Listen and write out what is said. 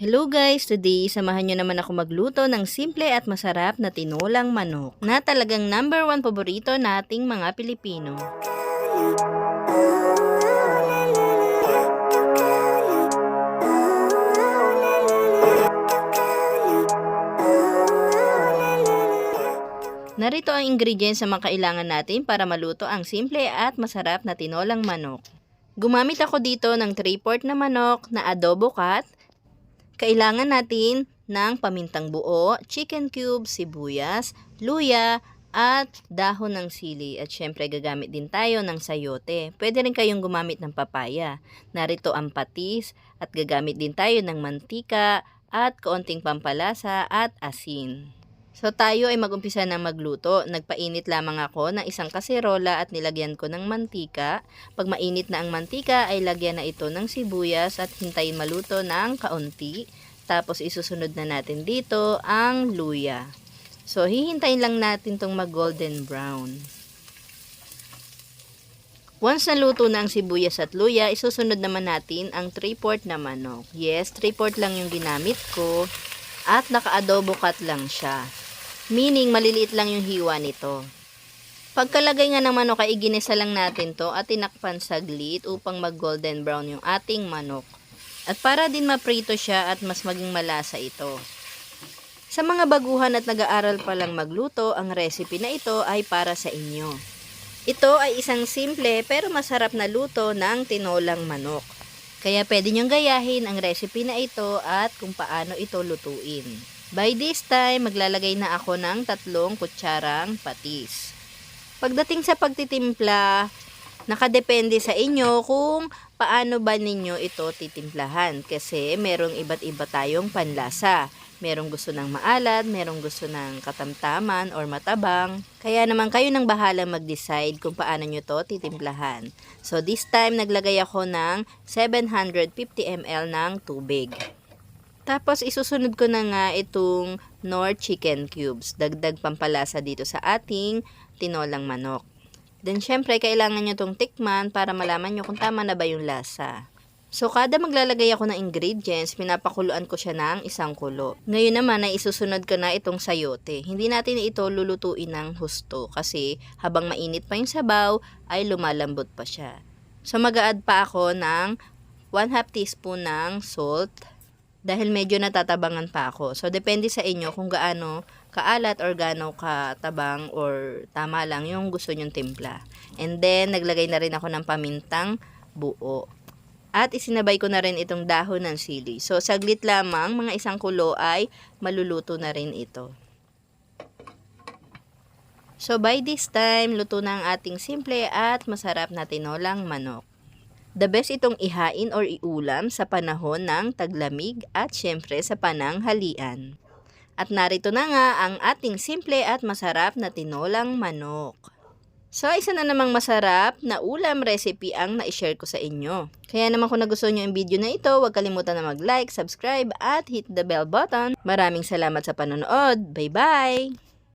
Hello guys! Today, samahan nyo naman ako magluto ng simple at masarap na tinolang manok na talagang number 1 paborito nating mga Pilipino. Narito ang ingredients na kailangan natin para maluto ang simple at masarap na tinolang manok. Gumamit ako dito ng 3/4 na manok na adobo cut. Kailangan natin ng pamintang buo, chicken cube, sibuyas, luya, at dahon ng sili. At syempre gagamit din tayo ng sayote. Pwede rin kayong gumamit ng papaya. Narito ang patis at gagamit din tayo ng mantika at kaunting pampalasa at asin. So tayo ay mag-umpisa na magluto. Nagpainit lamang ako ng isang kaserola at nilagyan ko ng mantika. Pag mainit na ang mantika ay lagyan na ito ng sibuyas at hintayin maluto ng kaunti. Tapos isusunod na natin dito ang luya. So hihintayin lang natin itong mag-golden brown. Once naluto na ang sibuyas at luya, isusunod naman natin ang 3/4 na manok. Yes, 3/4 lang yung ginamit ko at naka-adobo cut lang siya. Meaning, maliliit lang yung hiwa nito. Pagkalagay nga ng manok ay iginisa lang natin to at tinakpan saglit upang mag-golden brown yung ating manok. At para din maprito siya at mas maging malasa ito. Sa mga baguhan at nag-aaral pa lang magluto, ang recipe na ito ay para sa inyo. Ito ay isang simple pero masarap na luto ng tinolang manok. Kaya pwede nyong gayahin ang recipe na ito at kung paano ito lutuin. By this time, maglalagay na ako ng 3 kutsarang patis. Pagdating sa pagtitimpla, nakadepende sa inyo kung paano ba ninyo ito titimplahan. Kasi merong iba't iba tayong panlasa. Merong gusto ng maalat, merong gusto ng katamtaman or matabang. Kaya naman kayo nang bahalang mag-decide kung paano nyo to titimplahan. So this time, naglagay ako ng 750 ml ng tubig. Tapos isusunod ko na nga itong Knorr chicken cubes. Dagdag pampalasa dito sa ating tinolang manok. Then syempre kailangan nyo itong tikman para malaman nyo kung tama na ba yung lasa. So kada maglalagay ako ng ingredients, pinapakuluan ko siya ng 1 kulo. Ngayon naman ay isusunod ko na itong sayote. Hindi natin ito lulutuin ng husto kasi habang mainit pa yung sabaw ay lumalambot pa siya. So mag-a-add pa ako ng 1/2 teaspoon ng salt. Dahil medyo natatabangan pa ako. So, depende sa inyo kung gaano kaalat or gaano katabang or tama lang yung gusto nyong timpla. And then, naglagay na rin ako ng pamintang buo. At isinabay ko na rin itong dahon ng sili. So, saglit lamang, mga 1 kulo ay maluluto na rin ito. So, by this time, luto na ang ating simple at masarap na tinolang manok. The best itong ihain or iulam sa panahon ng taglamig at syempre sa pananghalian. At narito na nga ang ating simple at masarap na tinolang manok. So, isa na namang masarap na ulam recipe ang na-share ko sa inyo. Kaya naman kung nagustuhan nyo yung video na ito, huwag kalimutan na mag-like, subscribe at hit the bell button. Maraming salamat sa panonood. Bye-bye!